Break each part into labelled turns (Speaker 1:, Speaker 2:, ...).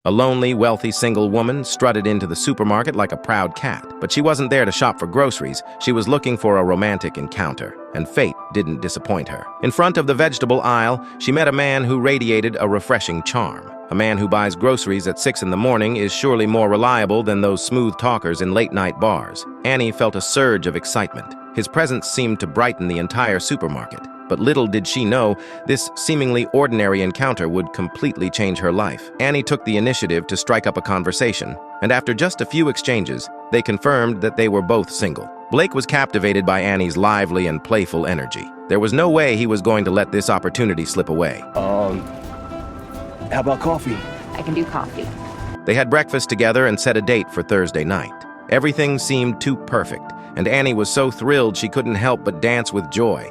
Speaker 1: A lonely, wealthy single woman strutted into the supermarket like a proud cat. But she wasn't there to shop for groceries. She was looking for a romantic encounter, and fate didn't disappoint her. In front of the vegetable aisle, she met a man who radiated a refreshing charm. A man who buys groceries at 6 in the morning is surely more reliable than those smooth talkers in late-night bars. Annie felt a surge of excitement. His presence seemed to brighten the entire supermarket. But little did she know, this seemingly ordinary encounter would completely change her life. Annie took the initiative to strike up a conversation, and after just a few exchanges, they confirmed that they were both single. Blake was captivated by Annie's lively and playful energy. There was no way he was going to let this opportunity slip away.
Speaker 2: How about coffee?
Speaker 3: I can do coffee.
Speaker 1: They had breakfast together and set a date for Thursday night. Everything seemed too perfect, and Annie was so thrilled she couldn't help but dance with joy.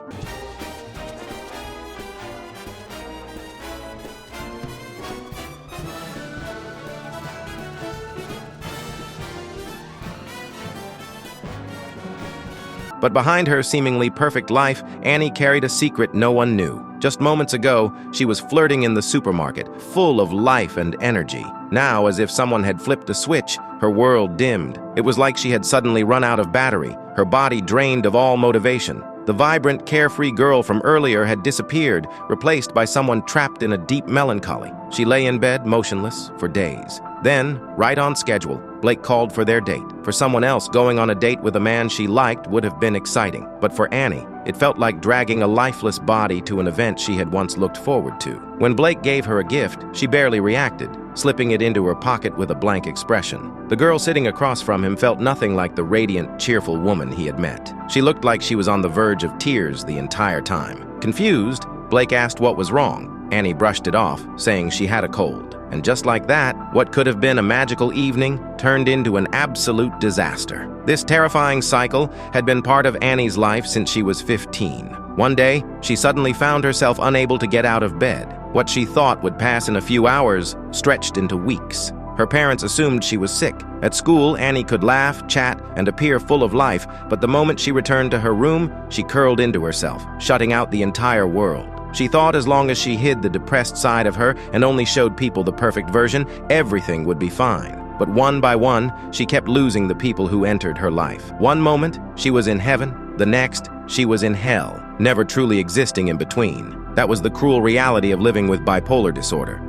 Speaker 1: But behind her seemingly perfect life, Annie carried a secret no one knew. Just moments ago, she was flirting in the supermarket, full of life and energy. Now, as if someone had flipped a switch, her world dimmed. It was like she had suddenly run out of battery, her body drained of all motivation. The vibrant, carefree girl from earlier had disappeared, replaced by someone trapped in a deep melancholy. She lay in bed, motionless, for days. Then, right on schedule, Blake called for their date. For someone else, going on a date with a man she liked would have been exciting. But for Annie, it felt like dragging a lifeless body to an event she had once looked forward to. When Blake gave her a gift, she barely reacted, slipping it into her pocket with a blank expression. The girl sitting across from him felt nothing like the radiant, cheerful woman he had met. She looked like she was on the verge of tears the entire time. Confused, Blake asked what was wrong. Annie brushed it off, saying she had a cold. And just like that, what could have been a magical evening turned into an absolute disaster. This terrifying cycle had been part of Annie's life since she was 15. One day, she suddenly found herself unable to get out of bed. What she thought would pass in a few hours stretched into weeks. Her parents assumed she was sick. At school, Annie could laugh, chat, and appear full of life, but the moment she returned to her room, she curled into herself, shutting out the entire world. She thought as long as she hid the depressed side of her and only showed people the perfect version, everything would be fine. But one by one, she kept losing the people who entered her life. One moment, she was in heaven. The next, she was in hell, never truly existing in between. That was the cruel reality of living with bipolar disorder.